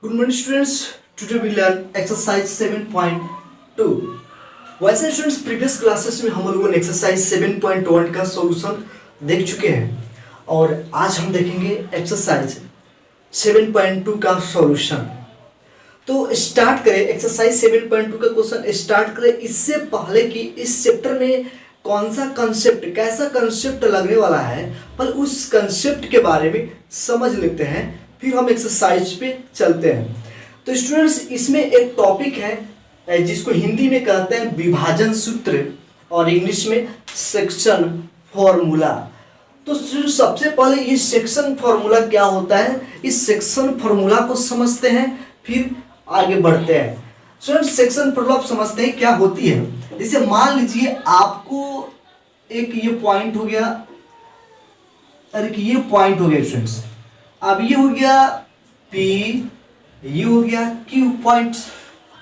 Good morning students. Today we learn exercise 7.2. वैसे students previous classes में हम लोगों ने एक्सरसाइज 7.1 का सॉल्यूशन देख चुके हैं और आज हम देखेंगे एक्सरसाइज 7.2 का सॉल्यूशन। तो स्टार्ट करें एक्सरसाइज 7.2 का क्वेश्चन स्टार्ट करें। इससे पहले कि इस चैप्टर में कौन सा कंसेप्ट कैसा कंसेप्ट लगने वाला है पर उस कंसेप्ट के बारे में समझ लेते हैं, फिर हम एक्सरसाइज पे चलते हैं। तो स्टूडेंट्स इसमें एक टॉपिक है जिसको हिंदी में कहते हैं विभाजन सूत्र और इंग्लिश में सेक्शन फॉर्मूला। तो सबसे पहले ये सेक्शन फॉर्मूला क्या होता है, इस सेक्शन फॉर्मूला को समझते हैं फिर आगे बढ़ते हैं। स्टूडेंट्स सेक्शन फॉर्मूला समझते हैं क्या होती है। जैसे मान लीजिए आपको एक ये पॉइंट हो गया, अरे ये पॉइंट हो गया स्टूडेंट्स, अब ये हो गया P, ये हो गया Q पॉइंट।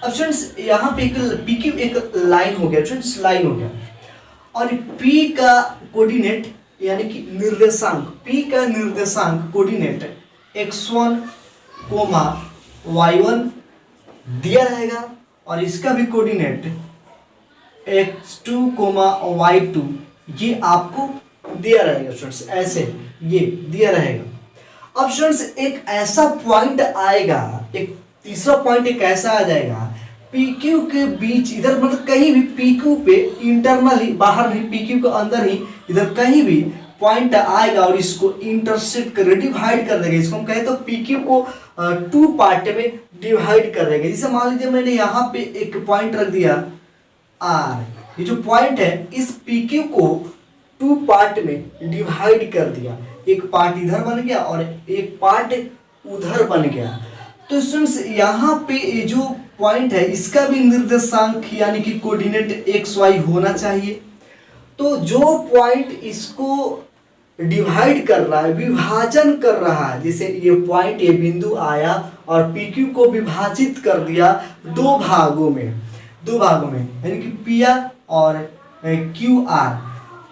अब स्टूडेंट्स यहाँ पे एक PQ एक लाइन हो गया स्टूडेंट्स, लाइन हो गया और P का कोऑर्डिनेट यानी कि निर्देशांक, P का निर्देशांक कोऑर्डिनेट x1, y1 दिया रहेगा और इसका भी कोऑर्डिनेट x2, y2 ये आपको दिया रहेगा स्टूडेंट्स, ऐसे ये दिया रहेगा। अब स्टूडेंट्स एक ऐसा पॉइंट आएगा, एक तीसरा पॉइंट एक ऐसा आ जाएगा PQ के बीच, इधर मतलब कहीं भी PQ पे इंटरनली, बाहर नहीं PQ के अंदर ही इधर कहीं भी पॉइंट आएगा और इसको इंटरसेक्ट कर डिवाइड कर देगा। इसको हम कहें तो PQ को 2 पार्ट में डिवाइड कर देगा। जैसे मान लीजिए मैंने यहाँ पे एक पॉइंट रख दिया R, ये जो पॉइंट है इस PQ को 2 पार्ट में डिवाइड कर दिया, एक पार्ट इधर बन गया और एक पार्ट उधर बन गया। तो स्टूडेंट्स यहाँ पे ये जो पॉइंट है इसका भी निर्देशांक यानी कि कोऑर्डिनेट XY होना चाहिए। तो जो पॉइंट इसको डिवाइड कर रहा है, विभाजन कर रहा है, जैसे ये पॉइंट ये बिंदु आया और PQ को विभाजित कर दिया दो भागों में यानी कि PR और QR।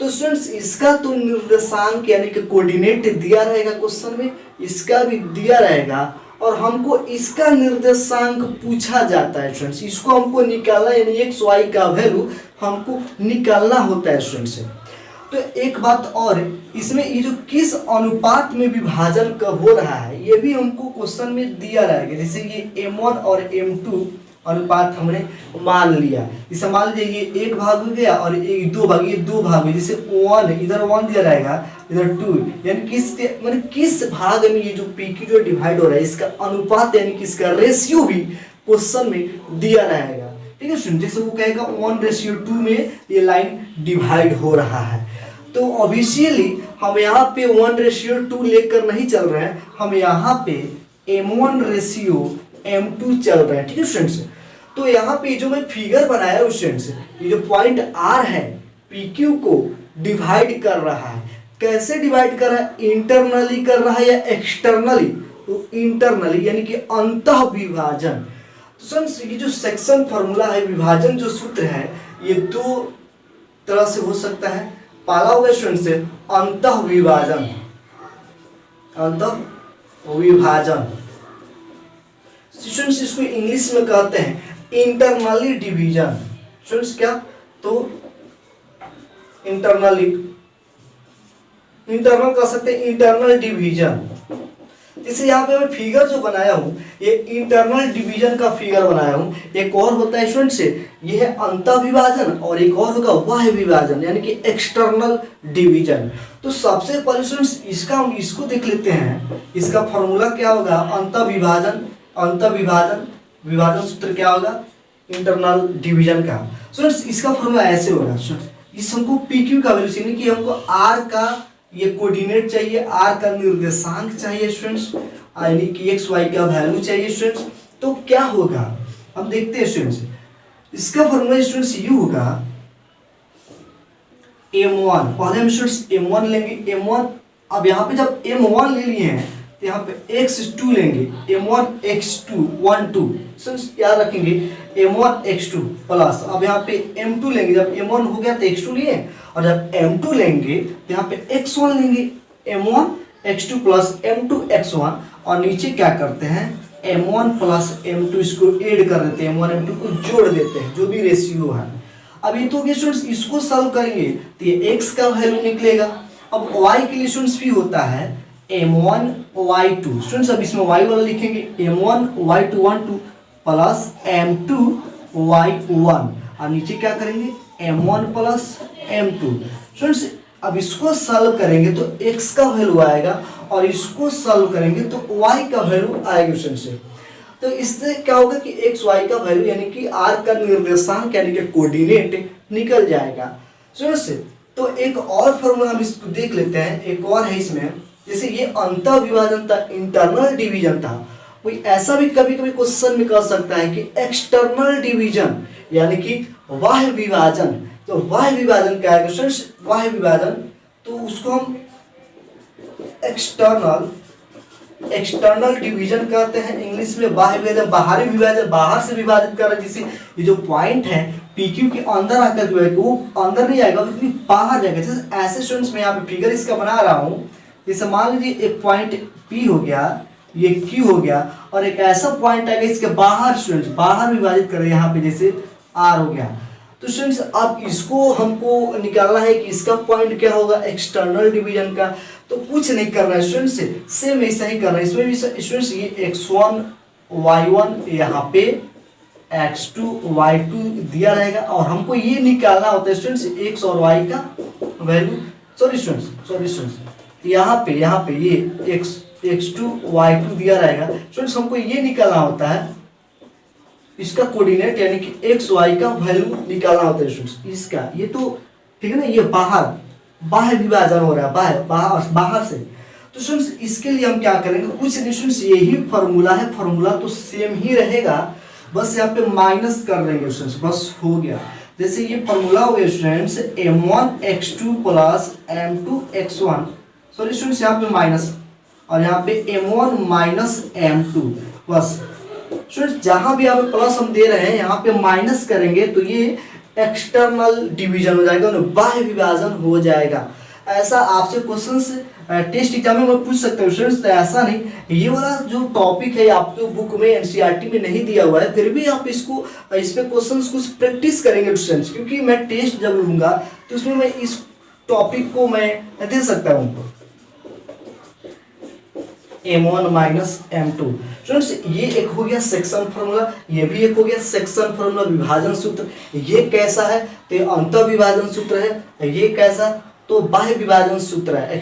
तो स्टूडेंट्स इसका तो निर्देशांक यानी कि कोऑर्डिनेट दिया रहेगा क्वेश्चन में, इसका भी दिया रहेगा और हमको इसका निर्देशांक पूछा जाता है स्टूडेंट्स। इसको हमको निकालना यानी XY का वैल्यू हमको निकालना होता है स्टूडेंट्स। तो एक बात और, इसमें ये जो किस अनुपात में विभाजन कब हो रहा है ये भी हमको क्वेश्चन में दिया रहेगा। जैसे ये M1 और M2 अनुपात हमने मान लिया, इसे मान लीजिए ये एक भाग हो गया और ये दो भाग में, जैसे 1 इधर 1 दिया रहेगा इधर 2, यानी किस भाग में ये जो PQ जो डिवाइड हो रहा है इसका अनुपात यानी कि इसका रेशियो भी क्वेश्चन में दिया रहेगा। ठीक है स्टूडेंट, जैसे वो कहेगा 1:2 में ये लाइन डिवाइड हो रहा है। तो ऑब्वियसली हम यहाँ पे 1:2 लेकर नहीं चल रहे हैं, हम यहाँ पे M1:M2 चल रहे हैं। ठीक है स्टूडेंट्स, तो यहाँ पे जो मैं फिगर बनाया स्टूडेंट्स, ये जो पॉइंट R है PQ को डिवाइड कर रहा है। कैसे डिवाइड कर रहा है, इंटरनली कर रहा है या एक्सटर्नली? तो इंटरनली यानी कि अंतः विभाजन। तो स्टूडेंट्स ये जो सेक्शन फॉर्मूला है, विभाजन जो सूत्र है, ये दो तरह से हो सकता है। पहला होगा स्टूडेंट्स अंतः विभाजन, स्टूडेंट्स इसको इंग्लिश में कहते हैं इंटरनली डिवीजन। स्टूडेंट्स क्या, तो इंटरनल कह सकते हैं इंटरनल डिवीजन। जैसे यहाँ पे मैं फिगर जो बनाया हूँ ये इंटरनल डिवीजन का फिगर बनाया हूँ। एक और होता है स्टूडेंट्स ये है अंतः विभाजन और एक और होगा बाह्य विभाजन यानी कि एक्सटर्नल डिवीजन। तो सबसे पहले स्टूडेंट्स इसका हम इसको देख लेते हैं, इसका फॉर्मूला क्या होगा, अंतः विभाजन सूत्र क्या होगा इंटरनल डिवीजन का। स्टूडेंट्स इसका फॉर्मूला ऐसे होगा, इस हमको PQ का वैल्यू चाहिए कि हमको R का ये कोऑर्डिनेट चाहिए, R का निर्देशांक चाहिए स्टूडेंट्स, यानी कि XY का वैल्यू चाहिए स्टूडेंट्स। तो क्या होगा हम देखते हैं स्टूडेंट्स, इसका फॉर्मूला स्टूडेंट्स ये होगा M1, पहले हम स्टूडेंट्स M1 लेंगे, M1। अब यहाँ पे जब M1 ले लिए हैं तो यहाँ पे x2 लेंगे, M1x2 1 2 याद रखेंगे M1x2 प्लस, अब यहाँ पे M2 लेंगे, जब M1 हो गया तो x2 लिए और जब M2 लेंगे तो यहाँ पे x1 लेंगे, M1x2 प्लस M2x1 और नीचे क्या करते हैं m1 प्लस m2 इसको ऐड कर देते हैं, m1 m2 को जोड़ देते हैं, जो भी रेशियो है। अब ये तो स्टूडेंट्स इसको सॉल्व करेंगे तो ये x का वैल्यू निकलेगा। अब y के लिए स्टूडेंट्स भी होता है m1 y2, स्टूडेंट्स अब इसमें y वाला लिखेंगे m1 y2 1 2 plus m2 y1, और नीचे क्या करेंगे m1 प्लस m2। स्टूडेंट्स अब इसको सॉल्व करेंगे तो x का वैल्यू आएगा और इसको सॉल्व करेंगे तो y का वैल्यू आएगा स्टूडेंट्स। तो इससे क्या होगा कि x y का वैल्यू यानी कि r का निर्देशांक यानी कि कोऑर्डिनेट निकल जाएगा स्टूडेंट्स। तो एक और फॉर्मूला हम इसको देख लेते हैं, एक और है इसमें, जैसे ये अंतः विभाजन था, इंटरनल डिवीजन था, कोई ऐसा भी कभी कभी क्वेश्चन में कर सकता है कि एक्सटर्नल डिवीजन यानी कि बाह्य विभाजन। तो बाह्य विभाजन क्या है क्वेश्चन, बाह्य विभाजन, तो उसको हम एक्सटर्नल डिवीजन कहते हैं इंग्लिश में। बाह्य विभाजन बाहरी विभाजन, बाहर से विभाजित कर रहा है, जैसे ये जो पॉइंट है PQ के अंदर आकर वो अंदर नहीं आएगा, लेकिन बाहर जाएगा। जैसे ऐसे स्टूडेंट्स में यहाँ पे फिगर इसका बना रहा हूँ, जैसे मान लीजिए एक पॉइंट P हो गया, ये Q हो गया, और एक ऐसा पॉइंट आएगा इसके बाहर, स्टूडेंट्स बाहर विभाजित करें यहाँ पे जैसे R हो गया। तो स्टूडेंट्स अब इसको हमको निकालना है कि इसका पॉइंट क्या होगा एक्सटर्नल डिवीजन का। तो कुछ नहीं करना है स्टूडेंट्स, सेम ऐसा ही करना है इसमें भी स्टूडेंट्स। ये x1 y1 यहाँ पे x2 y2 दिया रहेगा, और हमको ये निकालना होता है स्टूडेंट्स x और y का वैल्यू। सॉरी स्टूडेंट्स यहाँ पे ये x2 y2 दिया रहेगा स्टूडेंट्स, हमको ये निकालना होता है इसका कोऑर्डिनेट यानी कि x y का वैल्यू निकालना होता है स्टूडेंट्स इसका। ये तो ठीक है ना, ये बाह्य विभाजन हो रहा है बाहर से। तो स्टूडेंट्स इसके लिए हम क्या करेंगे, कुछ नहीं स्टूडेंट्स, यही फॉर्मूला है, फॉर्मूला तो सेम ही रहेगा, बस यहाँ पे माइनस कर देंगे स्टूडेंट्स, बस हो गया। जैसे ये फॉर्मूला हो गया students m1 x2 plus m2 x1, sorry students यहाँ पे माइनस, और यहाँ पे m1 minus m2 plus. Students जहां भी यहाँ पे प्लस हम दे रहे हैं यहाँ पे माइनस करेंगे तो ये एक्सटर्नल डिवीजन हो जाएगा, बाह्य विभाजन हो जाएगा। ऐसा आपसे क्वेश्चंस टेस्ट एग्जाम में पूछ सकते हो स्टूडेंट्स, तो ऐसा नहीं, ये वाला जो टॉपिक है आपके बुक में एनसीईआरटी में नहीं दिया हुआ है, फिर भी आप इसको इस पे क्वेश्चंस कुछ प्रैक्टिस करेंगे स्टूडेंट्स, क्योंकि मैं टेस्ट जब लूंगा तो उसमें मैं इस टॉपिक को मैं दे सकता हूँ। m1 माइनस m2 स्टूडेंट्स, ये एक हो गया सेक्शन फार्मूला, ये भी एक हो गया सेक्शन फार्मूला, विभाजन सूत्र। ये कैसा है तो अंतः विभाजन सूत्र है, ये कैसा तो बाह्य विभाजन सूत्र है,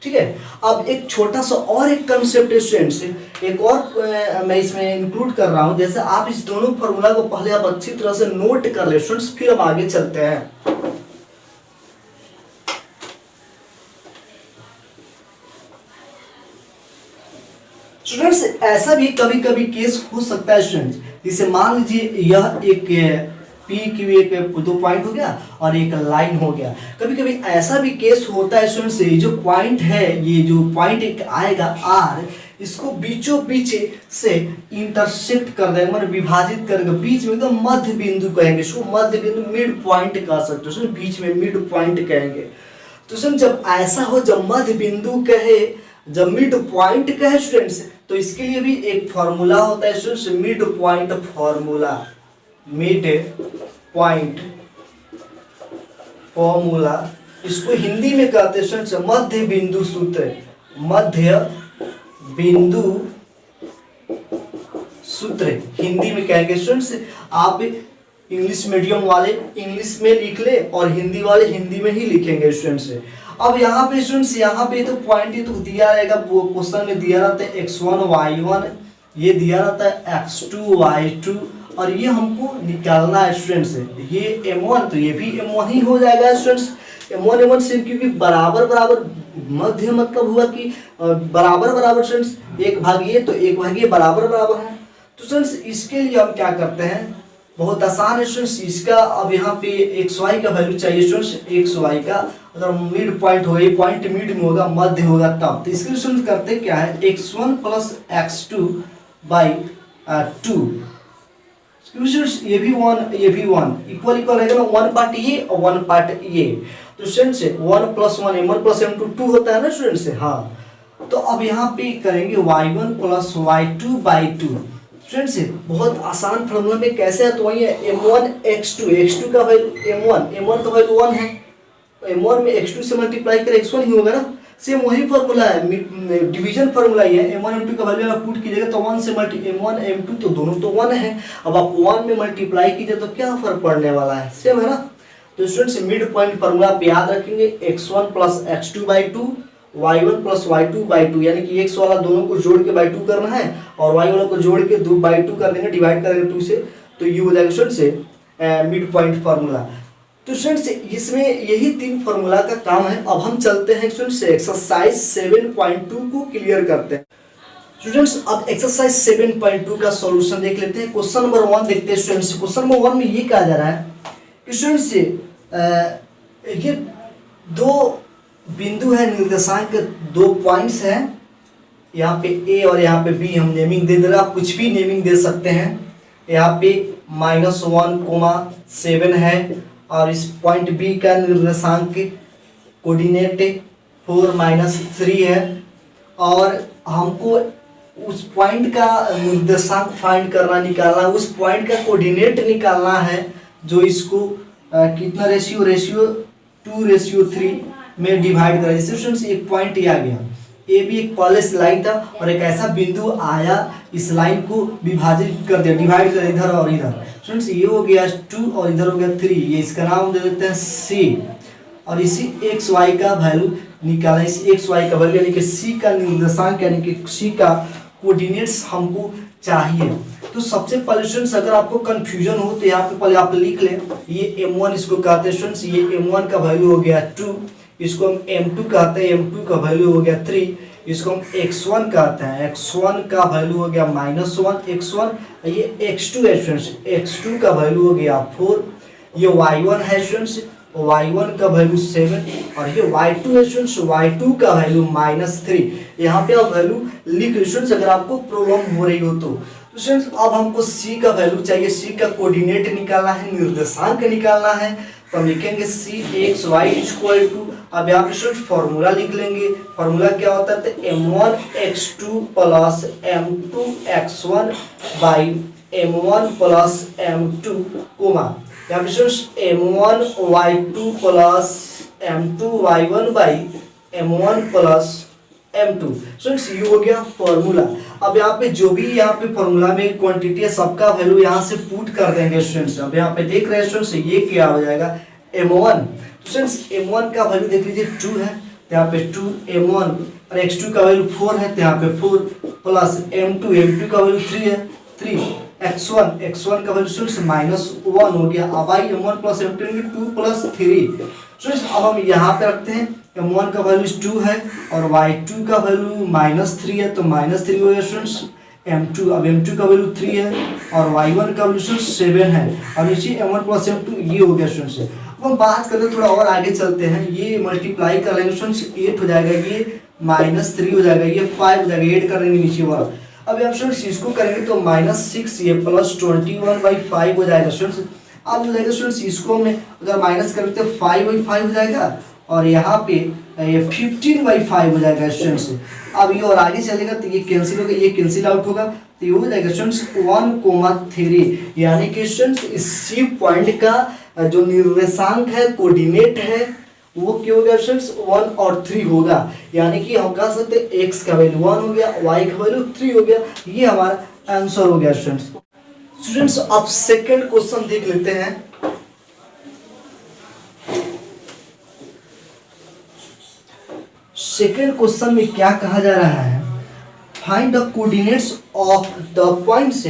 ठीक है। अब एक छोटा सा और एक कंसेप्ट स्टूडेंट्स, एक और मैं इसमें इंक्लूड कर रहा हूं, जैसे आप इस दोनों फार्मूला को पहले आप अच्छी तरह से नोट कर ले स्टूडेंट्स, फिर हम आगे चलते हैं। स्टूडेंट्स ऐसा भी कभी कभी केस हो सकता है स्टूडेंट्स, जैसे मान लीजिए यह एक P की एक दो पॉइंट हो गया और एक लाइन हो गया। कभी कभी ऐसा भी केस होता है स्टूडेंट्स, ये जो पॉइंट है, ये जो पॉइंट एक आएगा R, इसको बीचों बीच से इंटरसेक्ट कर देंगे, मतलब विभाजित करेंगे, बीच में एकदम मध्य बिंदु कहेंगे, इसको मध्य बिंदु मिड पॉइंट कह सकते हो, बीच में मिड पॉइंट कहेंगे। तो स्टूडेंट जब ऐसा हो, जब मध्य बिंदु कहे, जब मिड पॉइंट कहे स्टूडेंट्स, तो इसके लिए भी एक फॉर्मूला होता है students, mid point formula, mid point formula. इसको हिंदी में कहते हैं स्टूडेंट्स मध्य बिंदु सूत्र, मध्य बिंदु सूत्र हिंदी में कहेंगे स्टूडेंट्स। आप इंग्लिश मीडियम वाले इंग्लिश में लिख ले और हिंदी वाले हिंदी में ही लिखेंगे स्टूडेंट्स। अब यहाँ पे स्टूडेंट्स, यहाँ पे तो पॉइंट ही तो दिया रहेगा, वो क्वेश्चन में दिया रहता है x1 y1, ये दिया रहता है x2 y2, और ये हमको निकालना है स्टूडेंट्स। ये m1 तो ये भी m1 ही हो जाएगा स्टूडेंट्स, m1 से, क्योंकि बराबर बराबर मध्य मतलब हुआ कि बराबर बराबर स्टूडेंट्स, एक भाग ये तो एक भाग ये बराबर बराबर है। तो स्टूडेंट्स इसके लिए हम क्या करते हैं, बहुत आसान है स्टूडेंट्स, इसका अब यहाँ पे एक्स वाई का वैल्यू चाहिए स्टूडेंट्स, एक्स वाई का अगर मिड पॉइंट होगा, ये पॉइंट मिड में होगा, मध्य होगा तब, तो इसके लिए स्टूडेंट्स करते क्या है, x1 प्लस x2 बाई 2, ये भी 1 ये भी 1 इक्वल इक्वल रहेगा ना, 1 पार्ट ये और 1 पार्ट ये। तो students 1 plus 1 m1 plus m2 2 होता है ना स्टूडेंट्स, हाँ। तो अब यहाँ पे करेंगे y1 plus y2 by two. Students बहुत आसान फॉर्मूला में कैसे है, तो वही है m1 x2, x2 का वैल्यू m1 का वैल्यू 1 है, तो m1 में x2 से मल्टीप्लाई करें x1 ही होगा ना। सेम वही फॉर्मूला है, डिवीजन फॉर्मूला ही है। m1 m2 का वैल्यू आप पुट कीजिएगा तो 1 से m1 m2 तो दोनों तो 1 है। अब आप 1 में मल्टीप्लाई कीजिए तो क्या फर्क पड़ने वाला है, सेम है ना। तो स्टूडेंट्स मिड पॉइंट फॉर्मूला आप याद रखेंगे, x1 plus x2 by two, y1 plus y2 by two, यानी कि x वाला दोनों को जोड़ के बाई टू करना है और y वाला को जोड़ के दो बाई टू कर देंगे, डिवाइड करेंगे 2 से, तो ये हो जाएगा स्टूडेंट्स मिड पॉइंट फार्मूला। तो स्टूडेंट्स इसमें यही 3 फार्मूला का काम है। अब हम चलते हैं स्टूडेंट्स एक्सरसाइज 7.2 को क्लियर करते हैं। स्टूडेंट्स अब एक्सरसाइज 7.2 का सॉल्यूशन देख लेते हैं। क्वेश्चन नंबर 1 देखते हैं स्टूडेंट्स। क्वेश्चन नंबर 1 में ये कहा जा रहा है कि स्टूडेंट्स ये दो बिंदु है, निर्देशांक 2 पॉइंट्स हैं, यहाँ पे ए और यहाँ पे बी हम नेमिंग दे दे रहे हैं, आप कुछ भी नेमिंग दे सकते हैं। यहाँ पे -1,7 है और इस पॉइंट बी का निर्देशांक कोऑर्डिनेट 4-3 है और हमको उस पॉइंट का निर्देशांक फाइंड करना, निकालना, उस पॉइंट का कोऑर्डिनेट निकालना है जो इसको कितना रेशियो 2:3 में डिवाइड करा। जैसे स्टूडेंट्स एक पॉइंट आ गया, ए भी एक पॉलिश लाइन था और एक ऐसा बिंदु आया, इस लाइन को विभाजित कर दिया, डिवाइड कर इधर और इधर। स्टूडेंट्स ये हो गया 2 और इधर हो गया 3, ये इसका नाम दे देते हैं सी। और इसी एक्स वाई का वैल्यू निकाला, इस एक्स वाई का वैल्यू यानी कि सी का निर्देशांक यानी कि सी का कोऑर्डिनेट्स हमको चाहिए। तो सबसे पहले स्टूडेंट्स अगर आपको कंफ्यूजन हो तो यहाँ पे पहले आप लिख लें, ये m1 इसको कहते हैं स्टूडेंट्स, ये m1 का वैल्यू हो गया 2, इसको हम m2 कहते हैं, m2 का वैल्यू हो गया 3, इसको हम x1 कहते हैं, x1 का वैल्यू हो गया -1 x1, ये x2 है स्टूडेंट्स, x2 का वैल्यू हो गया 4, ये y1 है स्टूडेंट्स, y1 का वैल्यू 7 और ये y2 है स्टूडेंट्स, y2 का वैल्यू -3। यहाँ पे आप वैल्यू लिख लो स्टूडेंट्स अगर आपको प्रॉब्लम हो रही हो तो। स्टूडेंट्स अब हमको c का वैल्यू चाहिए, c का कोऑर्डिनेट निकालना है, निर्देशांक निकालना है, तो हम लिखेंगे c x y equal to, अब यहाँ पे स्टूडेंट्स फॉर्मूला लिख लेंगे। फॉर्मूला क्या होता है, तो m1 x2 plus m2 x1 by m1 plus m2 coma, यहाँ पे students m1 y2 plus m2 y1 by m1 plus m2। Students ये हो गया फॉर्मूला। अब यहाँ पे जो भी यहाँ पे फॉर्मूला में क्वांटिटी है सबका वैल्यू यहाँ से पुट कर देंगे स्टूडेंट्स। अब यहाँ पे देख रहे हैं स्टूडेंट्स ये क्या हो जाएगा m1। स्टूडेंट्स m1 का वैल्यू देख लीजिए 2 है, तो यहाँ पे 2 m1 और x2 का वैल्यू 4 है, तो यहाँ पे 4 प्लस m2 का वैल्यू 3 है, 3 x1 का वैल्यू स्टूडेंट्स -1 हो गया। अब आई m1 plus m2 2 plus 3। Students अब हम यहाँ पे रखते हैं m1 का वैल्यू 2 है और y2 का वैल्यू -3 है, तो -3 हो गया स्टूडेंट्स m2। अब m2 का वैल्यू 3 है और y1 का वैल्यू 7 है और नीचे m1 प्लस m2 ये हो गया स्टूडेंट्स। अब हम बात करते हैं थोड़ा और आगे चलते हैं, ये मल्टीप्लाई कर लेंगे स्टूडेंट्स 8 हो जाएगा, ये -3 हो जाएगा, ये 5 हो जाएगा, 8 कर देंगे नीचे वाला। अब यहाँ स्टूडेंट्स इसको करेंगे तो -6 ये प्लस 21/5 हो जाएगा स्टूडेंट्स। अब जो जाएगा स्टूडेंट्स इसको हमने अगर माइनस करेंगे तो 5/5 हो जाएगा और यहाँ पे ये 15/5 हो जाएगा स्टूडेंट्स। अब ये और आगे चलेगा तो ये कैंसिल होगा, ये कैंसिल आउट होगा, तो ये हो जाएगा स्टूडेंट्स 1,3, यानी कि स्टूडेंट्स इसी पॉइंट का जो निर्देशांक है, कोऑर्डिनेट है, वो क्या हो गया स्टूडेंट्स 1 और 3 होगा। यानी कि हम कह सकते हैं x का वैल्यू 1 हो गया, y का वैल्यू 3 हो गया, ये हमारा आंसर हो गया स्टूडेंट्स। स्टूडेंट्स अब सेकंड क्वेश्चन देख लेते हैं। सेकंड क्वेश्चन में क्या कहा जा रहा है, find the coordinates of the points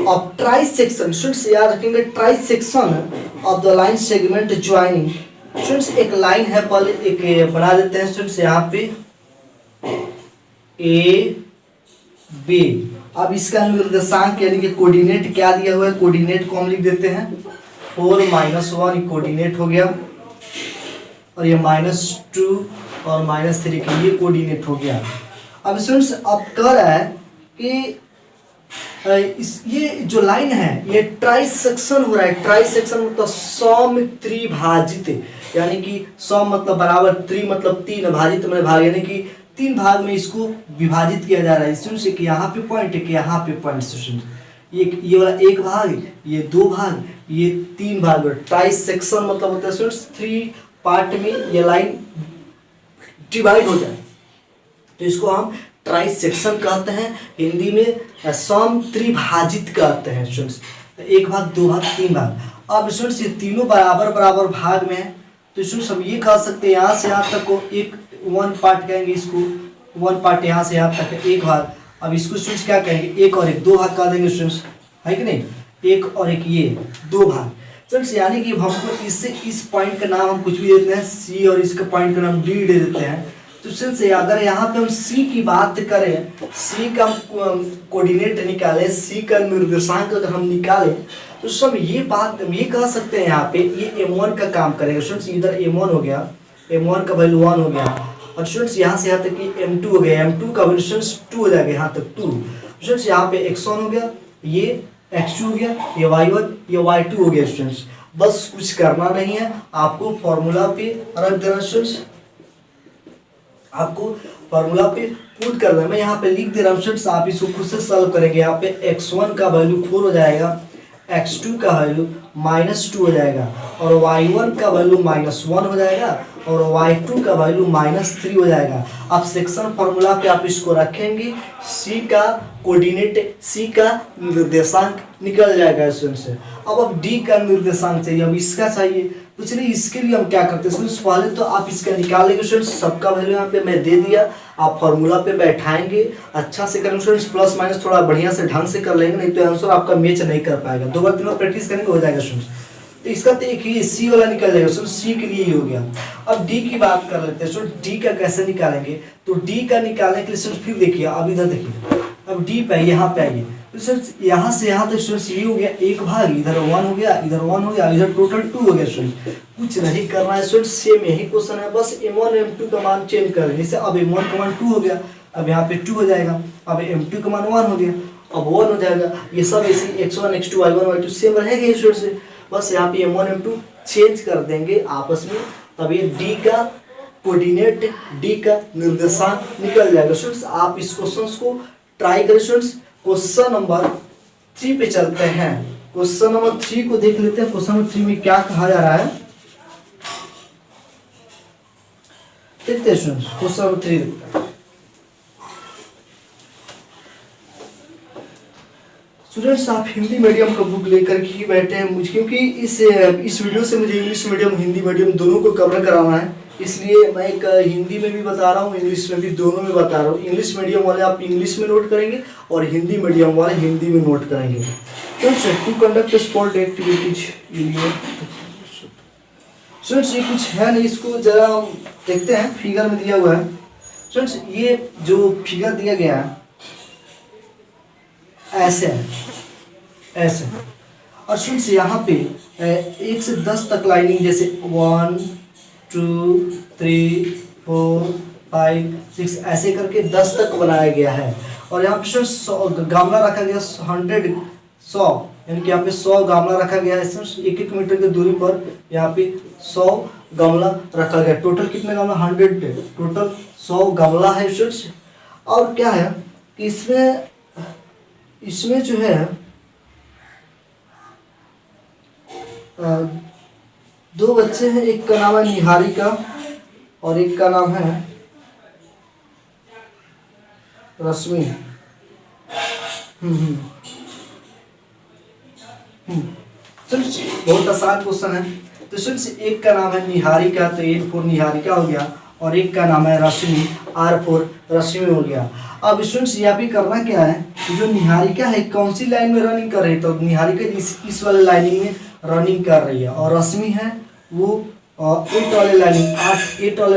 of trisection. Students याद रखेंगे trisection of the line segment joining. Students एक लाइन है, पहले एक बना देते हैं स्टूडेंट्स यहाँ पे ए बी। अब इसका निर्देशांक यानी कि कोऑर्डिनेट क्या दिया हुआ है, कोऑर्डिनेट को हम लिख देते हैं 4-1 कोऑर्डिनेट हो गया और ये -2 और -3 के लिए कोऑर्डिनेट हो गया। अब स्टूडेंट्स अब कह रहा है कि ये जो लाइन है ये ट्राइसेक्शन हो रहा है। ट्राइसेक्शन मतलब सम त्रिभाजित, यानी कि सम मतलब बराबर, त्रि मतलब 3, भाजित में भाग, यानी कि तीन भाग में इसको विभाजित किया जा रहा है स्टूडेंट्स, कि यहाँ पे पॉइंट है कि यहाँ पे पॉइंट स्टूडेंट्स, ये वाला एक भाग, ये दो भाग, ये तीन भाग। ट्राई सेक्शन मतलब होता है स्टूडेंट्स 3 पार्ट में ये लाइन डिवाइड हो जाए तो इसको हम ट्राई सेक्शन कहते हैं, हिंदी में सम त्रिभाजित कहते हैं स्टूडेंट्स। एक भाग, दो भाग, तीन भाग। अब स्टूडेंट्स ये तीनों बराबर बराबर भाग में है तो स्टूडेंट्स हम ये कह सकते हैं यहाँ से यहाँ तक को एक 1 पार्ट कहेंगे, इसको 1 पार्ट यहाँ से यहाँ तक है एक भाग। अब इसको स्टूडेंट्स क्या कहेंगे, एक और एक, दो भाग कह देंगे स्टूडेंट्स, है कि नहीं, एक और एक, ये दो भाग स्टूडेंट्स। यानी कि हमको इससे इस पॉइंट का नाम हम कुछ भी देते हैं सी और इसका पॉइंट का नाम डी दे देते हैं। तो स्टूडेंट्स अगर यहाँ पे हम सी की बात करें, सी का कोऑर्डिनेट निकालें, सी का निर्देशांक अगर हम निकालें तो सब ये बात ये कह सकते हैं यहाँ पे ये m1 का काम करेगा स्टूडेंट्स। इधर m1 हो गया, m1 का वैल्यू 1 हो गया और स्टूडेंट्स यहाँ से यहाँ तक कि m2 हो गया, m2 का वैल्यू स्टूडेंट्स 2 हो जाएगा, यहाँ तक 2 स्टूडेंट्स। यहाँ पे x1 हो गया, ये x2 हो गया, ये y1, ये y2 हो गया स्टूडेंट्स। बस कुछ करना नहीं है, आपको फॉर्मूला पे रख देना स्टूडेंट्स, आपको फॉर्मूला पे पुट कर देना। मैं यहाँ पे लिख दे रहा हूँ स्टूडेंट्स, आप इसको खुद से सॉल्व करेंगे। यहाँ पे x1 का वैल्यू 4 हो जाएगा, x2 का वैल्यू -2 हो जाएगा और y1 का वैल्यू -1 हो जाएगा और y2 का वैल्यू -3 हो जाएगा। अब सेक्शन फॉर्मूला पे आप इसको रखेंगे, c का कोऑर्डिनेट, c का निर्देशांक निकल जाएगा स्टूडेंट से। अब d का निर्देशांक चाहिए, अब इसका चाहिए, तो चलिए इसके लिए हम क्या करते हैं स्टूडेंट्स, पहले तो आप इसका निकालेंगे स्टूडेंट्स, सबका वैल्यू यहाँ पे मैं दे दिया, आप फॉर्मूला पे बैठाएंगे, अच्छा से करेंगे स्टूडेंट्स, प्लस माइनस थोड़ा बढ़िया से ढंग से कर लेंगे, नहीं तो आंसर आपका मैच नहीं कर पाएगा। 2 बार 3 बार प्रैक्टिस करेंगे हो जाएगा स्टूडेंट्स। तो इसका तो एक ही सी वाला निकल जाएगा स्टूडेंट, सी के लिए ही हो गया। अब डी की बात कर लेते हैं स्टूडेंट, डी का कैसे निकालेंगे, तो डी का निकालने के लिए स्टूडेंट फिर देखिए, अब इधर देखिए, अब डी पे यहाँ पे आइए तो स्टूडेंट यहाँ से यहाँ तक स्टूडेंट ये हो गया एक भाग, इधर 1 हो गया, इधर 1 हो गया, इधर टोटल 2 हो गया स्टूडेंट। कुछ नहीं करना है स्टूडेंट, सेम यही क्वेश्चन है, बस m1 m2 का मान चेंज कर देंगे। जैसे अब m1 का मान 2 हो गया, अब यहाँ पे 2 हो जाएगा, अब m2 का मान 1 हो गया, अब 1 हो जाएगा। ये सब ऐसे x1 x2 y1 y2 same रहेगा स्टूडेंट से, बस यहाँ पे m1 m2 चेंज कर देंगे आपस में, तब ये डी का कोऑर्डिनेट, डी का निर्देशांक निकल जाएगा स्टूडेंट्स। आप इस क्वेश्चन को ट्राई करें स्टूडेंट्स। क्वेश्चन नंबर 3 पे चलते हैं, क्वेश्चन नंबर 3 को देख लेते हैं। क्वेश्चन नंबर 3 में क्या कहा जा रहा है, देखते हैं स्टूडेंट्स, क्वेश्चन नंबर 3 देखते हैं स्टूडेंट्स। आप हिंदी मीडियम का बुक लेकर के ही बैठे हैं, मुझे क्योंकि इस वीडियो से मुझे इंग्लिश मीडियम हिंदी मीडियम दोनों को कवर कराना है, इसलिए मैं एक हिंदी में भी बता रहा हूँ, इंग्लिश में भी, दोनों में बता रहा हूँ। इंग्लिश मीडियम वाले आप इंग्लिश में नोट करेंगे और हिंदी मीडियम वाले हिंदी में नोट करेंगे। To conduct sport activities students, ये कुछ है नहीं, इसको जरा देखते हैं, फिगर में दिया हुआ है स्टूडेंट्स। ये जो फिगर दिया गया है ऐसे है, ऐसे, और स्टूडेंट्स यहाँ पे 1 से 10 तक लाइनिंग, जैसे 1 2 3 4 5 6 ऐसे करके 10 तक बनाया गया है। और यहाँ पे स्टूडेंट्स गमला रखा गया 100 यानी कि यहाँ पे 100 गमला रखा गया है स्टूडेंट्स, 1-1 मीटर की दूरी पर यहाँ पे 100 गमला रखा गया। टोटल कितने गमला, 100, टोटल 100 गमला है स्टूडेंट्स। और क्या है कि इसमें जो है 2 बच्चे हैं, एक का नाम है निहारिका और एक का नाम है रश्मि। बहुत आसान क्वेश्चन है। तो स्टूडेंट्स एक का नाम है निहारिका, तो A फॉर निहारिका हो गया, और एक का नाम है रश्मि, R फॉर रश्मि हो गया। अब स्टूडेंट्स यहाँ भी करना क्या है कि जो निहारिका है कौन सी लाइन में रनिंग कर रही है, तो निहारिका इस वाले लाइनिंग में रनिंग कर रही है, और रश्मि है वो 8 वाले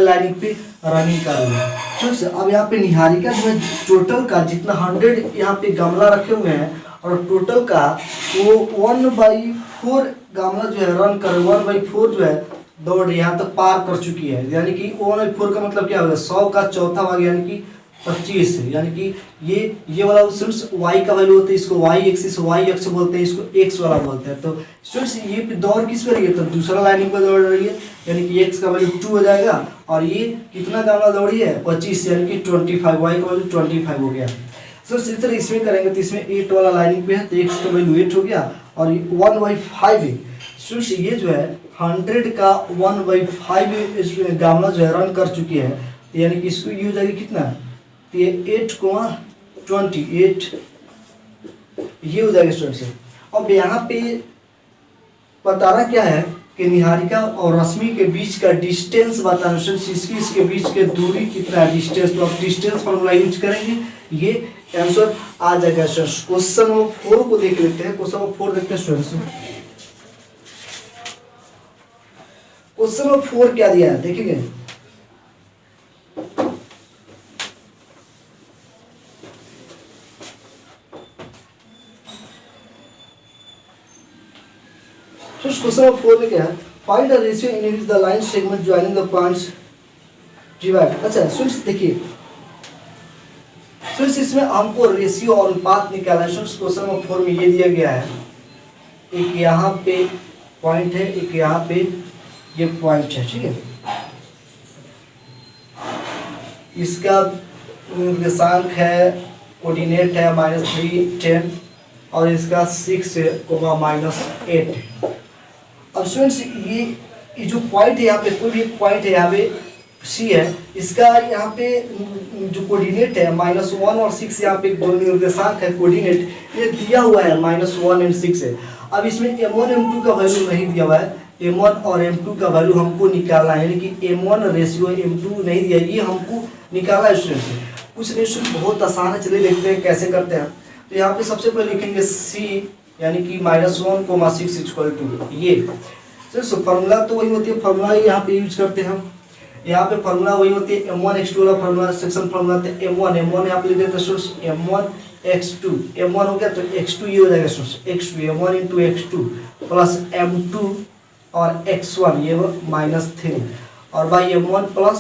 लाइनिंग पे रनिंग कर रही है। स्टूडेंट्स अब यहाँ पे निहारिका जो है टोटल का जितना 100 यहाँ पे गमला रखे हुए हैं, और टोटल का वो 1/4 गमला जो है रन कर, 1/4 जो है दौड़ यहाँ तक पार कर चुकी है। यानी कि 1/4 का मतलब क्या होगा, 100 का चौथा भाग यानी कि 25, यानी कि ये वाला स्टूडेंट्स y का वैल्यू होता है, इसको y एक्सिस y अक्ष बोलते हैं, इसको x वाला बोलते हैं। तो स्टूडेंट्स ये दौड़ किस पे रही है, तो दूसरा लाइनिंग पर दौड़ रही है, यानी कि x का वैल्यू 2 हो जाएगा, और ये कितना गामा दौड़ी है 25, यानी कि 25, y का वैल्यू 25 हो गया। सर इसी तरह इसमें करेंगे तो इसमें 8 वाला लाइनिंग पे है, तो x का वैल्यू 8 हो गया, और 1/5 है स्टूडेंट्स, ये जो है 100 का 1/5 गामा जो है रन कर चुकी है, यानी कि इसको ये हो जाएगी कितना, तो ये 8,28 ये हो जाएगा स्टूडेंट्स। अब यहाँ पे बताना क्या है कि निहारिका और रश्मि के बीच का डिस्टेंस बताना स्टूडेंट्स, इसके बीच के दूरी कितना है डिस्टेंस, तो आप डिस्टेंस फॉर्मूला यूज करेंगे, ये आंसर आ जाएगा स्टूडेंट्स। क्वेश्चन नंबर 4 को देख लेते हैं, क्वेश्चन नंबर 4 देखते हैं स्टूडेंट्स। क्वेश्चन नंबर 4 क्या दिया है देखिए, क्वेश्चन नंबर 4 में क्या है, find the ratio in which the line segment joining the points divide. अच्छा स्टूडेंट्स देखिए, स्टूडेंट्स इसमें हमको रेशियो और अनुपात निकालना है। स्टूडेंट्स क्वेश्चन नंबर 4 में ये दिया गया है, एक यहाँ पे पॉइंट है, एक यहाँ पे ये पॉइंट है, ठीक है, इसका निर्देशांक है, कोऑर्डिनेट है -3, 10, और इसका 6, -8। अब स्टूडेंट्स ये जो पॉइंट है यहाँ पे, कोई भी पॉइंट है यहाँ पे सी है, इसका यहाँ पे जो कोऑर्डिनेट है -1 और 6, यहाँ पे दो निर्देशांक है कोऑर्डिनेट, ये दिया हुआ है -1 और 6 है। अब इसमें m1 m2 का वैल्यू नहीं दिया हुआ है, m1 और m2 का वैल्यू हमको निकालना है, यानी कि m1 रेशियो m2 नहीं दिया, ये हमको निकालना है स्टूडेंट्स। कुछ रेशियो बहुत आसान है, चलिए देखते हैं कैसे करते हैं। तो यहाँ पे सबसे पहले लिखेंगे c, यानी कि -1,6 = ये। तो फॉर्मूला तो वही होती है, फॉर्मूला यहाँ पे यूज करते हैं हम, यहाँ पे फॉर्मूला वही होती है m1 x2 वाला फॉर्मूला, सेक्शन फॉर्मूला m1 यहाँ पे लिख देते हैं m1 x2, m1 हो गया तो x2 ये हो जाएगा x2, m1 × x2 plus m2 और x1 ये -3, और by m1 plus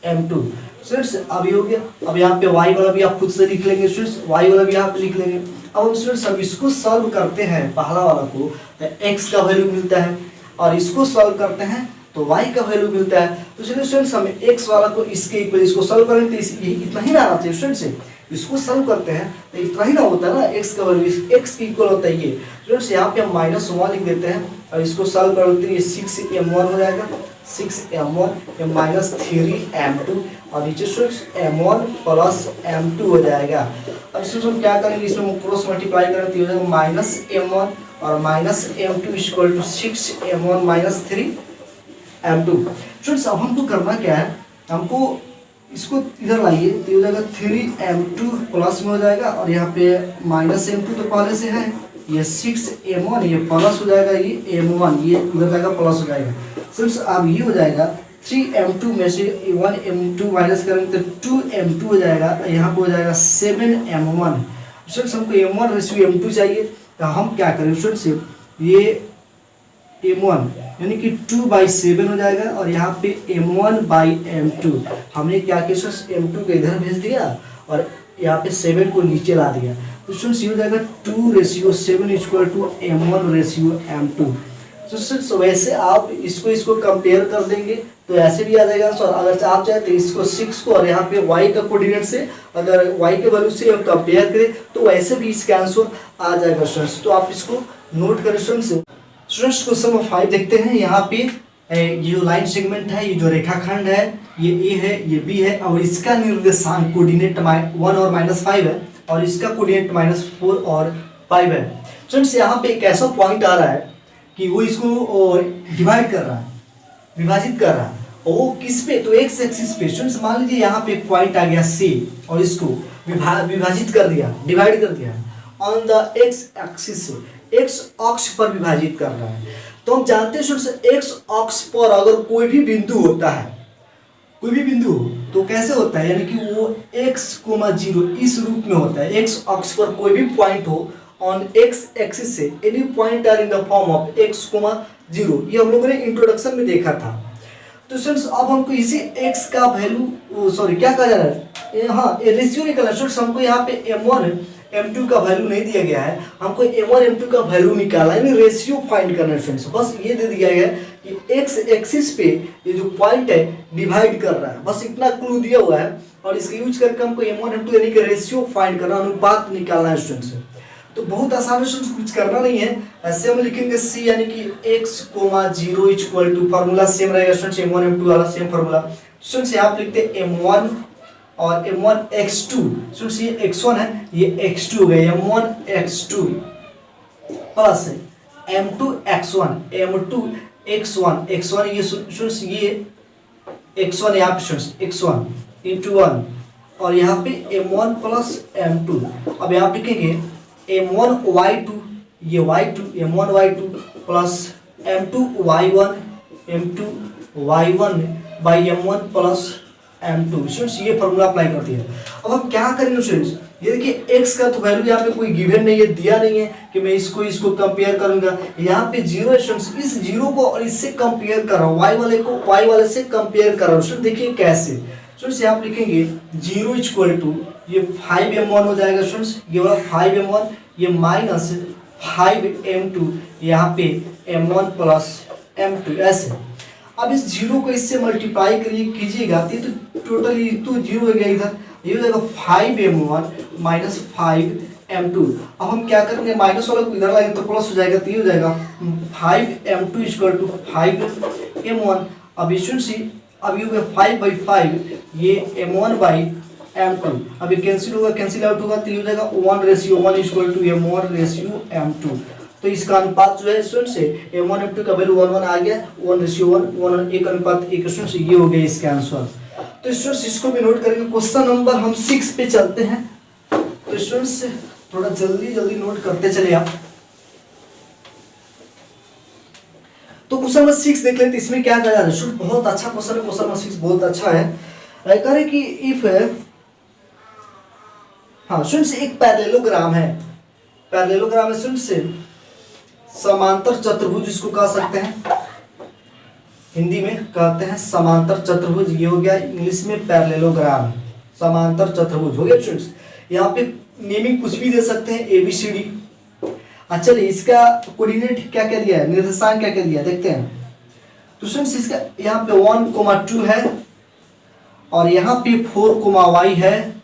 m2। Students अब ये हो गया। अब यहाँ पे y वाला भी आप खुद से लिख लेंगे स्टूडेंट्स, y वाला भी यहाँ पे लिख लेंगे। अब हम स्टूडेंट्स अब इसको सॉल्व करते हैं, पहला वाला को तो x का वैल्यू मिलता है, और इसको सॉल्व करते हैं तो y का वैल्यू मिलता है। तो चलिए स्टूडेंट्स हमें x वाला को इसके इक्वल, इसको सॉल्व करेंगे तो इतना ही ना आना चाहिए स्टूडेंट्स, इसको सॉल्व करते हैं तो इतना ही ना होता है ना, x का वैल्यू x के इक्वल होता है ये। स्टूडेंट्स यहाँ पे हम -1 लिख देते हैं, और इसको सॉल्व करते हैं, 6m1 हो जाएगा, 6m1 -3m2, और नीचे स्टूडेंट्स m1 प्लस m2 हो जाएगा। अब स्टूडेंट्स हम क्या करेंगे, इसमें क्रॉस मल्टीप्लाई करें तो हो जाएगा -m1 और -m2 = 6m1 -3m2। स्टूडेंट्स अब हमको करना क्या है, हमको इसको इधर लाइए तो हो जाएगा 3m2 प्लस में हो जाएगा, और यहाँ पे -m2 तो पहले से है, ये 6m1 ये प्लस हो जाएगा, ये m1 ये उधर जाएगा प्लस हो जाएगा। स्टूडेंट्स अब ये हो जाएगा 3m2 में से 1m2 माइनस करेंगे तो 2m2 हो जाएगा, यहाँ पे हो जाएगा 7m1। स्टूडेंट्स हमको m1 रेशियो m2 चाहिए, तो हम क्या करें स्टूडेंट्स, ये m1 यानी कि 2/7 हो जाएगा, और यहाँ पे m1/m2 हमने क्या किया स्टूडेंट्स, m2 को इधर भेज दिया और यहाँ पे 7 को नीचे ला दिया, तो स्टूडेंट्स ये हो जाएगा 2:7 = m1/m2। तो स्टूडेंट्स वैसे आप इसको कंपेयर कर देंगे तो ऐसे भी आ जाएगा आंसर। अगर आप चाहे तो इसको 6 को और यहाँ पे y का कोऑर्डिनेट से, अगर y के वैल्यू से हम कंपेयर करें तो वैसे भी इसका आंसर आ जाएगा स्टूडेंट्स। तो आप इसको नोट करें स्टूडेंट्स। क्वेश्चन नंबर 5 देखते हैं। यहाँ पे ये जो लाइन सेगमेंट है, ये जो रेखाखंड है, ये a है, ये b है, और इसका निर्देशांक कोऑर्डिनेट 1 और -5 है, और इसका कोऑर्डिनेट -4 और 5 है। स्टूडेंट्स यहाँ पे एक ऐसा पॉइंट आ रहा है कि वो इसको डिवाइड कर रहा है, विभाजित कर रहा है, और वो किस पे, तो एक्स एक्सिस पे। स्टूडेंट्स मान लीजिए यहाँ पे एक पॉइंट आ गया C, और इसको विभाजित कर दिया, डिवाइड कर दिया ऑन द एक्स एक्सिस से, एक्स अक्ष पर विभाजित कर रहा है। तो हम जानते हैं स्टूडेंट्स एक्स अक्ष पर अगर कोई भी बिंदु होता है, कोई भी बिंदु हो तो कैसे होता है, यानी कि वो x, 0 इस रूप में होता है। एक्स अक्ष पर कोई भी पॉइंट हो ऑन एक्स एक्सिस से, any point are in the form of x, 0, ये हम लोगों ने इंट्रोडक्शन में देखा था। तो स्टूडेंट्स अब हमको इसी x का वैल्यू सॉरी क्या कहा जा रहा है, हाँ रेशियो निकालना है स्टूडेंट्स। हमको यहाँ पे m1 m2 का वैल्यू नहीं दिया गया है, हमको m1 m2 का वैल्यू निकालना है, यानी रेशियो फाइंड करना है स्टूडेंट्स। बस ये दे दिया गया है कि x एक्सिस पे ये जो पॉइंट है डिवाइड कर रहा है, बस इतना क्लू दिया हुआ है। और इसका यूज करके हमको m1 m2 यानी कि रेशियो फाइंड करना, अनुपात निकालना है स्टूडेंट्स। तो बहुत आसान है स्टूडेंट्स, कुछ करना नहीं है। ऐसे हम लिखेंगे c यानी कि x, 0 equal to, formula same रहेगा स्टूडेंट्स, m1 m2 वाला सेम फार्मूला। स्टूडेंट्स यहाँ पे लिखते हैं m1 और m1 x2, स्टूडेंट्स ये x1 है, ये x2 हो गया, m1 x2 plus m2 x1, m2 x1 ये स्टूडेंट्स ये x1 यहाँ पे स्टूडेंट्स x1 इंटू 1 और यहाँ पे m1 प्लस m2। अब यहाँ पे लिखेंगे m1 y2, ये y2 m1 y2 plus m2 y1 m2 y1 by m1 plus m2। Students ये फॉर्मूला अप्लाई कर दिया। अब हम क्या करेंगे स्टूडेंट्स, ये देखिए x का तो वैल्यू यहाँ पे कोई गिवन नहीं है, दिया नहीं है कि मैं इसको कंपेयर करूंगा। यहाँ पे जीरो है स्टूडेंट्स, इस जीरो को और इससे कंपेयर कर रहा हूँ, y वाले को y वाले से कंपेयर कर रहा हूँ। स्टूडेंट्स देखिए कैसे, स्टूडेंट्स यहाँ पे लिखेंगे 0 इक्वल टू ये 5m1 हो जाएगा स्टूडेंट्स, ये वाला 5m1 ये माइनस 5m2 यहाँ पे m1 प्लस m2 ऐसे। अब इस जीरो को इससे मल्टीप्लाई कीजिएगा तो टोटली तो जीरो हो गया, इधर ये हो जाएगा 5m1 माइनस 5m2। अब हम क्या करेंगे, माइनस वाला को इधर लाएंगे तो प्लस हो जाएगा, तो ये हो जाएगा 5m2 इक्वल टू 5m1। अब स्टूडेंट्स अब ये हो गया 5/5 ये m1 बाई m2। अब ये कैंसिल होगा, कैंसिल आउट होगा तो ये हो जाएगा 1:1 इक्वल टू m1:m2। तो इसका अनुपात जो है स्टूडेंट्स से m1 m2 का वैल्यू 1 आ गया, 1:1 1 अनुपात 1 स्टूडेंट्स, ये हो गया इसका आंसर। तो स्टूडेंट्स इसको भी नोट करेंगे। क्वेश्चन नंबर हम 6 पे चलते हैं, तो स्टूडेंट्स थोड़ा जल्दी नोट करते चले आप। तो क्वेश्चन नंबर 6 देख लेते, इसमें क्या कहा जा रहा है स्टूडेंट, बहुत अच्छा क्वेश्चन है, क्वेश्चन नंबर 6 बहुत अच्छा है। कह रहे कि इफ हाँ स्टूडेंट्स एक पैरेललोग्राम है, पैरेललोग्राम है स्टूडेंट्स, समांतर चतुर्भुज इसको कह सकते हैं, हिंदी में कहते हैं समांतर चतुर्भुज। ये हो गया इंग्लिश में पैरेललोग्राम, समांतर चतुर्भुज हो गया स्टूडेंट्स। यहाँ पे नेमिंग कुछ भी दे सकते हैं, ABCD। अच्छा इसका कोऑर्डिनेट क्या क्या दिया है, निर्देशांक क्या क्या दिया है देखते हैं। तो स्टूडेंट्स इसका यहाँ पे 1,2 है और यहाँ पे 4,y है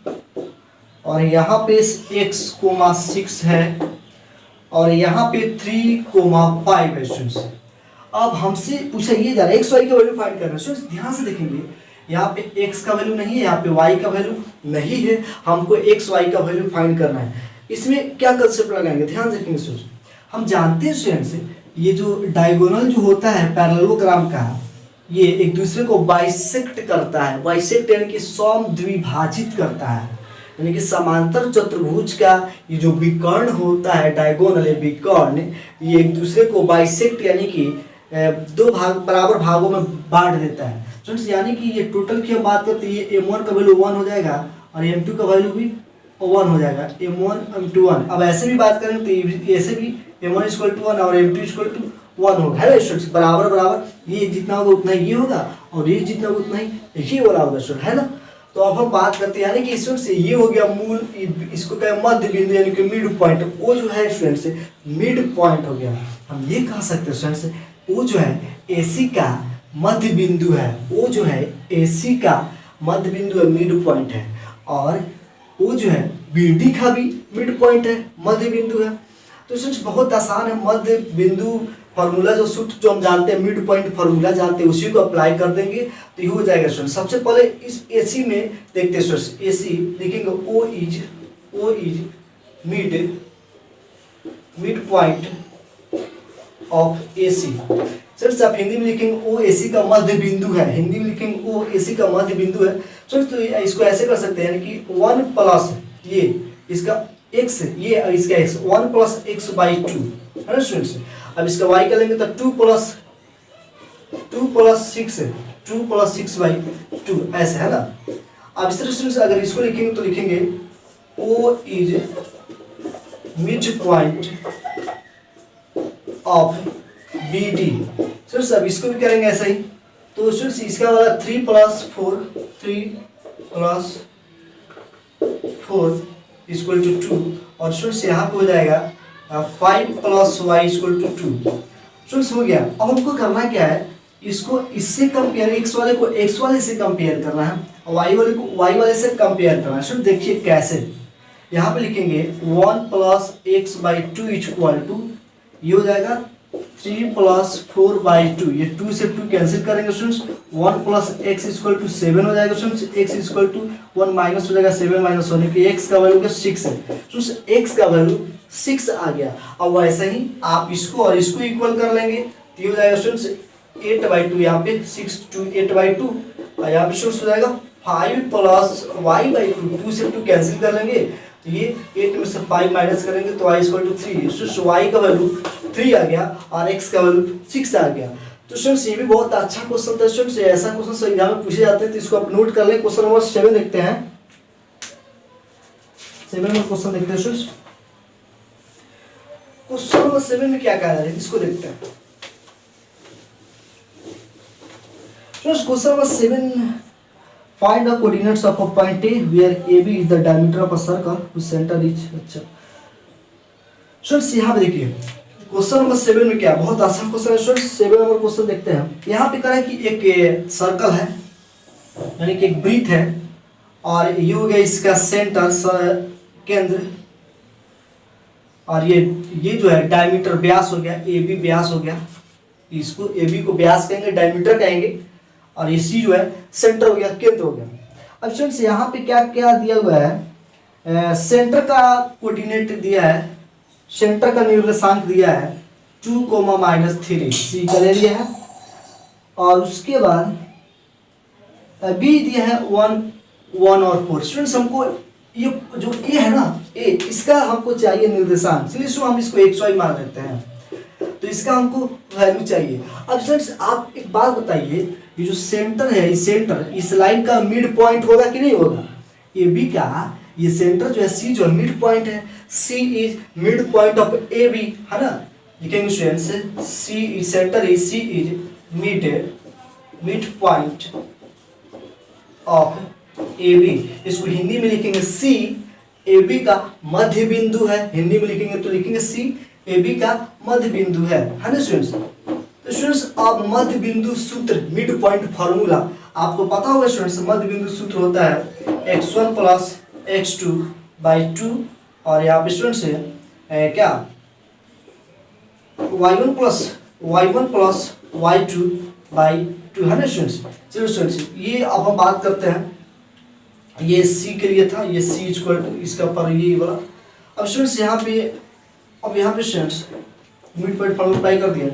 और यहाँ पे x,6 है और यहाँ पे 3,5 है स्टूडेंट्स। अब हमसे पूछा ये जा रहा है x y का वैल्यू फाइंड करना है स्टूडेंट्स। ध्यान से देखेंगे, यहाँ पे x का वैल्यू नहीं है, यहाँ पे y का वैल्यू नहीं है, हमको x y का वैल्यू फाइंड करना है। इसमें क्या कंसेप्ट लगाएंगे, ध्यान से देखेंगे स्टूडेंट्स। हम जानते हैं स्टूडेंट्स ये जो डायगोनल जो होता है पैरेललोग्राम का, ये एक दूसरे को बाइसेक्ट करता है, बाइसेक्ट यानी कि सम द्विभाजित करता है, यानी कि समांतर चतुर्भुज का ये जो विकर्ण होता है डायगोनल विकर्ण, ये एक दूसरे को बाइसेक्ट यानी कि दो भाग बराबर भागों में बांट देता है स्टूडेंट्स। यानी कि ये टोटल की हम बात करते हैं, ये m1 का वैल्यू 1 हो जाएगा और m2 का वैल्यू भी 1 हो जाएगा, m1 m2 1। अब ऐसे भी बात करें तो ऐसे भी m1 = 1 और m2 = 1 होगा, है स्टूडेंट्स, बराबर बराबर, ये जितना होगा उतना ये होगा और ये जितना होगा उतना ही ये वाला होगा स्टूडेंट, है ना। तो अब हम बात करते हैं, यानी कि स्टूडेंट्स ये हो गया मूल, इसको कहें मध्य बिंदु यानी कि मिड पॉइंट, वो जो है स्टूडेंट्स मिड पॉइंट हो गया। हम ये कह सकते हैं स्टूडेंट्स वो जो है AC का मध्य बिंदु है, वो जो है AC का मध्य बिंदु है, मिड पॉइंट है, और वो जो है BD का भी मिड पॉइंट है, मध्य बिंदु है। तो स्टूडेंट्स बहुत आसान है, मध्य बिंदु फार्मूला जो सूत्र जो हम जानते हैं, मिड पॉइंट फार्मूला जानते हैं, उसी को अप्लाई कर देंगे तो ये हो जाएगा स्टूडेंट। सबसे पहले इस AC में देखते हैं स्टूडेंट्स, AC लिखेंगे O is mid point of AC। Sir आप हिंदी में लिखेंगे OAC का मध्य बिंदु है, हिंदी में लिखेंगे OAC का मध्य बिंदु है। तो इसको ऐसे कर सकते हैं, यानी कि 1 प्लस ये इसका x, ये इसका x 1 + x/2 है ना स्टूडेंट्स। अब इसका y का लेंगे तो 2 + 6/2 ऐसे, है ना। अब इस तरह स्टूडेंट्स अगर इसको लिखेंगे तो लिखेंगे O is mid point of BD। Sir अब इसको भी करेंगे ऐसा ही, तो स्टूडेंट्स इसका वाला 3 + 4 3 + 4 = 2 और स्टूडेंट्स यहाँ पे हो जाएगा 5 + y = 2। स्टूडेंट्स हो गया। अब हमको करना क्या है, इसको इससे कंपेयर, x वाले को x वाले से कंपेयर करना है और y वाले को y वाले से कंपेयर करना है। स्टूडेंट देखिए कैसे, यहाँ पे लिखेंगे 1 + x/2 = ये हो जाएगा 3 + 4/2, ये 2 से 2 कैंसिल करेंगे स्टूडेंट्स, 1 + x = 7 हो जाएगा स्टूडेंट्स, x = 1 माइनस हो जाएगा, 7 माइनस होने पे x का वैल्यू 6 है स्टूडेंट्स, x का वैल्यू 6 आ गया। अब वैसे ही आप इसको और इसको इक्वल कर लेंगे तो ये हो जाएगा स्टूडेंट्स 8/2, यहाँ पे 6 to 8/2 और यहाँ पे स्टूडेंट्स हो जाएगा 5 + y/2, 2 से 2 कैंसिल कर लेंगे तो ये 8 में से 5 माइनस करेंगे तो y = 3, स्टूडेंट्स y का वैल्यू 3 आ गया और x का वैल्यू 6 आ गया। तो स्टूडेंट्स ये भी बहुत अच्छा क्वेश्चन था स्टूडेंट्स, ऐसा क्वेश्चन एग्जाम में पूछे जाते हैं तो इसको आप नोट कर लें। क्वेश्चन नंबर 7 देखते हैं, 7 में क्वेश्चन देखते हैं स्टूडेंट्स। क्वेश्चन नंबर 7 में क्या कहा है इसको देखते हैं students. Question number 7, find the coordinates of a point A where AB is the diameter of a circle whose center is, अच्छा स्टूडेंट्स यहाँ पे देखिए क्वेश्चन नंबर 7 में क्या, बहुत आसान क्वेश्चन है स्टूडेंट्स। 7 नंबर क्वेश्चन देखते हैं। यहाँ पे कह रहा है कि एक सर्कल है, यानी कि एक वृत्त है और ये हो गया इसका सेंटर, केंद्र, और ये जो है डायमीटर, व्यास हो गया, AB व्यास हो गया, इसको AB को व्यास कहेंगे, डायमीटर कहेंगे, और ये C जो है सेंटर हो गया, केंद्र हो गया। अब स्टूडेंट्स यहाँ पे क्या क्या दिया हुआ है, सेंटर का कोऑर्डिनेट दिया है, सेंटर का निर्देशांक दिया है 2, -3, C का ले लिया है, और उसके बाद B दिया है 1, 1 और 4। स्टूडेंट्स हमको ये जो A है ना, A, इसका हमको चाहिए निर्देशांक, चलिए हम इसको xy मान लेते हैं, तो इसका हमको वैल्यू चाहिए। अब स्टूडेंट्स आप एक बात बताइए, ये जो सेंटर है, इस सेंटर, इस लाइन का मिड पॉइंट होगा कि नहीं होगा, ए बी का ये सेंटर जो है सी जो मिड पॉइंट है, C is mid point of A B, है ना, लिखेंगे students C is center is, C is mid point of A B, इसको हिंदी में लिखेंगे सी ए बी का मध्य बिंदु है, हिंदी में लिखेंगे तो लिखेंगे सी ए बी का मध्य बिंदु है ना स्टूडेंट्स। तो स्टूडेंट्स आप मध्य बिंदु सूत्र, मिड पॉइंट फार्मूला आपको पता होगा स्टूडेंट्स, मध्य बिंदु सूत्र होता है x1 + x2/2 और यहाँ पे स्टूडेंट्स क्या y1 + y2/2 है ना स्टूडेंट्स। चलो स्टूडेंट्स ये अब हम बात करते हैं, ये c के लिए था, ये c = इसका पर ये वाला। अब स्टूडेंट्स यहाँ पे students mid point formula apply कर दिया।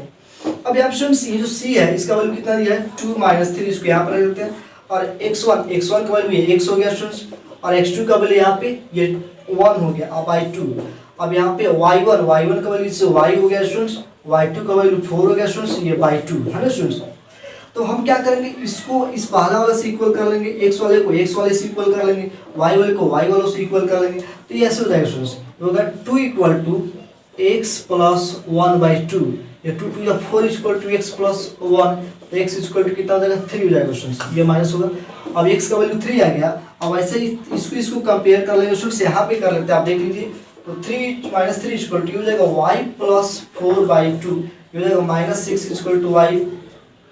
अब यहाँ स्टूडेंट्स ये जो c है इसका वैल्यू कितना दिया है 2 - 3, इसको यहाँ पर रख देते हैं, और x1 का वैल्यू ये x हो गया स्टूडेंट्स, और x2 का वैल्यू यहाँ पे ये 1 हो गया अब y2। अब यहाँ पे y1 का वैल्यू इससे y हो गया स्टूडेंट्स, y2 का वैल्यू 4 हो गया स्टूडेंट्स, ये by2 है ना स्टूडेंट्स। तो हम क्या करेंगे, इसको इस पहला वाले से इक्वल कर लेंगे, x वाले को x वाले से इक्वल कर लेंगे, y वाले को y वालों से इक्वल कर लेंगे, तो ये ऐसे हो जाएगा स्टूडेंट्स, होगा 2 = x + 1/2, ये 2 to the 4 = x + 1, तो x = कितना हो जाएगा 3 हो जाएगा स्टूडेंट्स, ये माइनस होगा। अब x का वैल्यू 3 आ गया। अब ऐसे ही इसको कंपेयर कर लेंगे स्टूडेंट्स, यहाँ पे कर लेते हैं, आप देख लीजिए, तो 3 - 3 = हो जाएगा y + 4/2, ये हो जाएगा -6 = y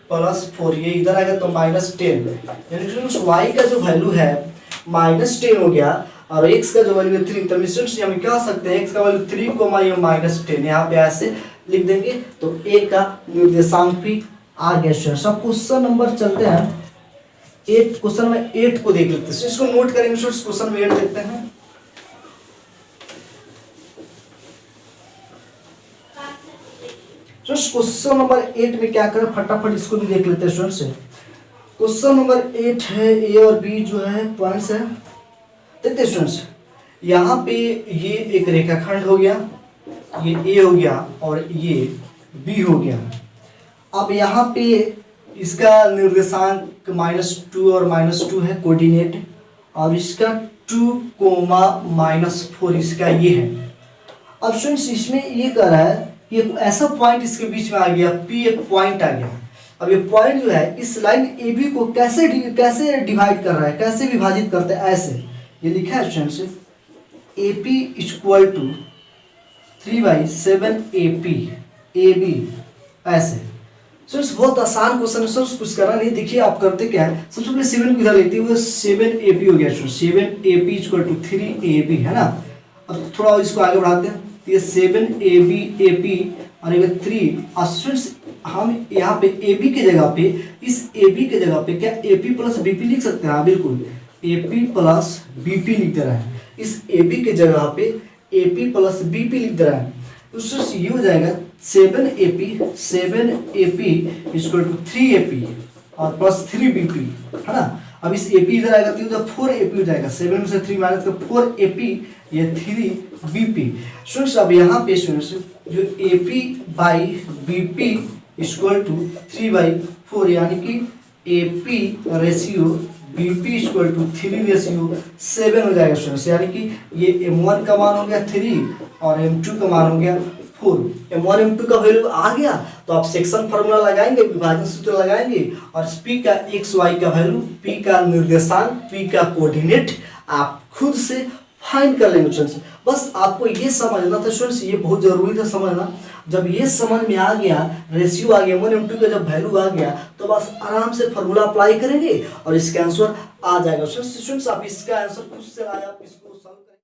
+ 4, ये इधर आएगा तो -10, यानी स्टूडेंट्स y का जो वैल्यू है -10 हो गया और x का जो वैल्यू है 3, तब स्टूडेंट्स हम क्या सकते हैं, x का वैल्यू 3, ये -10, यहाँ पे ऐसे लिख देंगे तो a का निर्देशांक भी आ गया स्टूडेंट्स। अब क्वेश्चन नंबर चलते हैं 8, क्वेश्चन नंबर 8 को देख लेते हैं, इसको नोट करेंगे स्टूडेंट्स। क्वेश्चन नंबर 8 देखते हैं। क्वेश्चन नंबर 8 में क्या करें, फटाफट इसको भी देख लेते हैं स्टूडेंट्स। क्वेश्चन नंबर 8 है, ए और बी जो है पॉइंट्स है, देखते हैं स्टूडेंट्स। यहाँ पे ये एक रेखाखंड हो गया, ये ए हो गया और ये बी हो गया। अब यहाँ पे इसका निर्देशांक -2 और -2 है कोऑर्डिनेट, और इसका 2, -4 इसका ये है। अब स्टूडेंट्स इसमें ये कह रहा है कि ऐसा पॉइंट इसके बीच में आ गया, P एक पॉइंट आ गया, अब ये पॉइंट जो है इस लाइन ए बी को कैसे डिवाइड कर रहा है, कैसे विभाजित करते हैं, ऐसे ये लिखा है students A P equal to 3/7 A B ऐसे। स्टूडेंट्स बहुत आसान क्वेश्चन है स्टूडेंट्स, कुछ करना नहीं। देखिए आप करते क्या है, सबसे पहले 7 को इधर लेते हुए 7 हो गया स्टूडेंट, 7 इक्वल टू 3 है ना। अब थोड़ा इसको आगे बढ़ाते हैं, ये 7 और ये 3। स्टूडेंट्स हम यहाँ पे ए बी की जगह पे, इस ए बी की जगह पे क्या A P plus B P लिख सकते हैं? हाँ बिल्कुल, A P plus B P लिख दे रहा है। इस ए बी की जगह पे A P plus B P लिख दे रहा है, उससे ये हो जाएगा 7 AP इक्वल टू 3 AP और प्लस 3 BP, है ना। अब इस AP इधर आएगा तो 4 AP हो जाएगा, 7 में से 3 माइनस कर 4 AP, ये 3 BP। स्टूडेंट्स अब यहाँ पे स्टूडेंट्स जो AP by BP equal to 3/4, यानी कि AP ratio BP equal to 3/7 हो जाएगा स्टूडेंट्स, यानी कि ये M1 का मान हो गया 3 और M2 का मान हो गया 4। M1 M2 का वैल्यू आ गया तो आप सेक्शन फार्मूला लगाएंगे, विभाजन सूत्र लगाएंगे और P का x y का वैल्यू, P का निर्देशांक, P का कोऑर्डिनेट आप खुद से फाइंड कर लेंगे स्टूडेंट्स। बस आपको ये समझना था स्टूडेंट्स, ये बहुत जरूरी था समझना। जब ये समझ में आ गया, रेशियो आ गया, M1 M2 का जब वैल्यू आ गया तो बस आराम से फार्मूला अप्लाई करेंगे और इसका आंसर आ जाएगा स्टूडेंट्स। आप इसका आंसर खुद से आया, आप इसको सॉल्व